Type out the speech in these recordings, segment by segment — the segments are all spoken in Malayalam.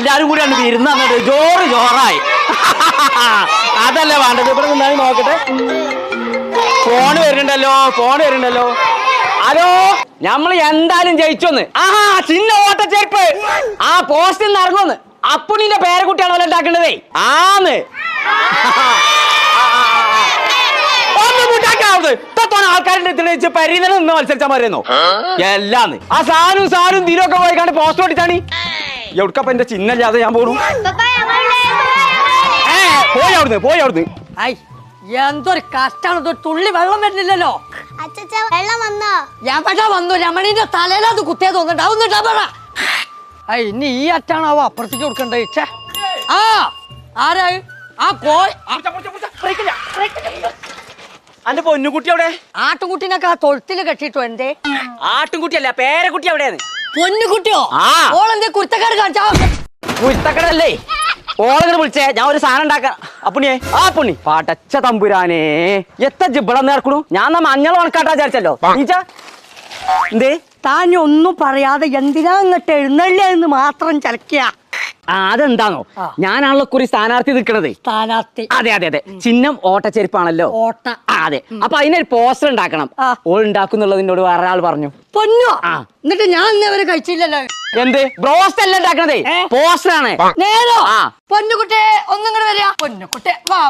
എല്ലാരും കൂടി ആണ് ഇരുന്ന് അങ്ങോട്ട് ജോറ് ജോറായി. അതല്ലേ വേണ്ടത്. ഇവിടെ നിന്നാലും നോക്കട്ടെ. ഫോണ് വരുന്നുണ്ടല്ലോ. ഹലോ, നമ്മള് എന്തായാലും ജയിച്ചോന്ന്. ആഹാ, ചിന്ന ഓട്ടച്ചേർപ്പ്. ആ പോസ്റ്റിൽ നിന്ന് ഇറങ്ങുന്ന്. അപ്പുണ്ണിന്റെ പേരക്കുട്ടിയാണ് പോലെ ഉണ്ടാക്കേണ്ടതേ. ആന്ന് ആൾക്കാരുടെ പരിധന നിന്ന് മത്സരിച്ചാൽ മതിയെന്നോ എല്ലാന്ന്. ആ സാനും തീരൊക്കെ പോയി കണ്ട് പോസ്റ്റ് ഓടിച്ചാണി. എവിടക്കപ്പ എന്റെ ചിഹ്നല്ലാതെ ഞാൻ പോണു. പോയി അവിടുന്ന്. എന്തൊരു കഷ്ടാണ്. തുള്ളി വെള്ളം വരുന്നില്ലല്ലോ. വെള്ളം വന്നോ? എവിടെ വന്നു? രമണീന്റെ തലയിലത് കുത്തിയാ തോന്നുന്നുണ്ടാവുന്നുണ്ടാ. ഇനി ഈ അറ്റാണാവോ അപ്പുറത്തേക്ക് കൊടുക്കണ്ടേ? ആ ആരാ? ആ കോഴി അന്റെ പൊന്നുകുട്ടി അവിടെ. ആട്ടുംകുട്ടീനൊക്കെ ആ തൊഴുത്തില് കെട്ടിട്ടോ? എന്തേ ആട്ടുംകുട്ടിയല്ല, പേരക്കുട്ടി എവിടെയാണ്? പൊന്നുകുട്ടിയോ? ഓളെന്തേ കുരുത്തക്കാട് കാണിച്ചാ? കുരുത്തക്കടല്ലേ? ഓളങ്ങനെ വിളിച്ചേ. ഞാൻ ഒരു സാധനം ഉണ്ടാക്കാം. അപ്പുണ്ണിയെ പുണ്ണി പടച്ച തമ്പുരാനേ, എത്ര ജിബളം നേർക്കണു. ഞാൻ മഞ്ഞൾ കണക്കാട്ടാ വിചാരിച്ചല്ലോ. എന്തേ താൻ ഒന്നും പറയാതെ എന്തിനാ ഇങ്ങോട്ട് എഴുന്നള്ളിയെന്ന് മാത്രം ചലക്കിയ. അതെന്താണോ, ഞാനാണല്ലോ കുറി സ്ഥാനാർത്ഥി നിൽക്കണത്. സ്ഥാനാർത്ഥി? അതെ. ചിഹ്നം ഓട്ടച്ചെരുപ്പാണല്ലോ. ഓട്ട. അതെ. അപ്പൊ അതിനൊരു പോസ്റ്റർ ഉണ്ടാക്കണം. ഓൾ ഉണ്ടാക്കുന്നുള്ളത് എന്നോട് വേറെ ആൾ പറഞ്ഞു. പൊന്നു. എന്നിട്ട് ഞാൻ ഇന്നവരെ കഴിച്ചില്ലല്ലോ. എന്ത് ബ്രോസ്റ്റ് അല്ല ഉണ്ടാക്കണതേ, പോസ്റ്റർ ആണ്. നേരോ? പൊന്നുകുട്ടിയെ ഒന്നും കൂടെ വരിക. പൊന്നുകുട്ടി വാ.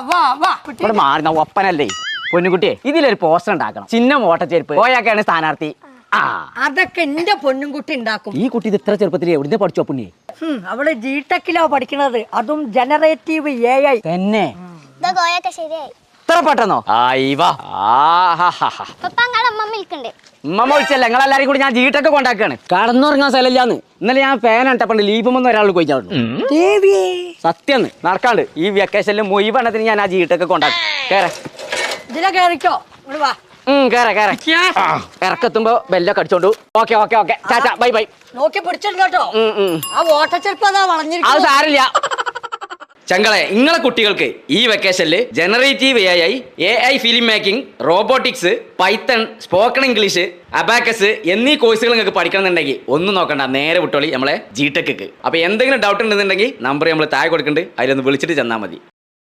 ഇവിടെ മാറുന്ന ഒപ്പനല്ലേ. പൊന്നുകുട്ടിയെ ഇതിലൊരു പോസ്റ്റർ ഉണ്ടാക്കണം. ചിഹ്നം ഓട്ടച്ചെരുപ്പ്. ഓയാക്കാണ് സ്ഥാനാർത്ഥി. അതൊക്കെ എന്റെ പൊന്നുകുട്ടി ഉണ്ടാക്കും. ഈ കുട്ടി ഇത് ഇത്ര ചെറുപ്പത്തിൽ എവിടുന്ന് പഠിച്ചോ പുണ്യെ? അവള് ജിടെക്കിലോ പഠിക്കണത്. അതും ജനറേറ്റീവ് AI. തന്നെ ശരിയായി. ഇത്ര പെട്ടെന്നോ? ഉമ്മ വിളിച്ചല്ലേ നിങ്ങളെല്ലാരും കൂടി ഞാൻ ജീട്ടൊക്കെ കൊണ്ടാക്കാണ്. കടന്നുറങ്ങാൻ സ്ഥലമില്ലാന്ന്. ഇന്നലെ ഞാൻ ഫാൻ ഇട്ടപ്പണ്ട് ലീപുമെന്ന് ഒരാൾ കൊയ്ച്ചാടുന്നു. സത്യം നടക്കാണ്ട്. ഈ വെക്കേഷനിൽ മൊയ്വെണ്ണത്തിന് ഞാൻ ആ ജീട്ടൊക്കെ കൊണ്ടാക്കും. ഇതിലെ കേറിക്കോ. ഇറക്കെത്തുമ്പോ ബെല്ലൊക്കെ അടിച്ചോണ്ടു. ഓക്കെ ചാച്ചാ ബൈ. നോക്കി പിടിച്ചിട്ടോ. ആ ഓട്ടച്ചെരുപ്പ് അതാ വളഞ്ഞിരിക്കും. അത് സാരില്ല. ചങ്കളെ, നിങ്ങളെ കുട്ടികൾക്ക് ഈ വെക്കേഷനിൽ generative AI film making, robotics, Python, spoken English, abacus എന്നീ കോഴ്സുകൾ നിങ്ങൾക്ക് പഠിക്കണമെന്നുണ്ടെങ്കിൽ ഒന്നും നോക്കണ്ട, നേരെ വിട്ടോളി നമ്മളെ ജിടെക്ക്. അപ്പൊ എന്തെങ്കിലും ഡൗട്ട് ഉണ്ടെന്നുണ്ടെങ്കിൽ നമ്പർ നമ്മൾ താഴെ കൊടുക്കുന്നുണ്ട്, അതിലൊന്ന് വിളിച്ചിട്ട് ചെന്നാൽ മതി.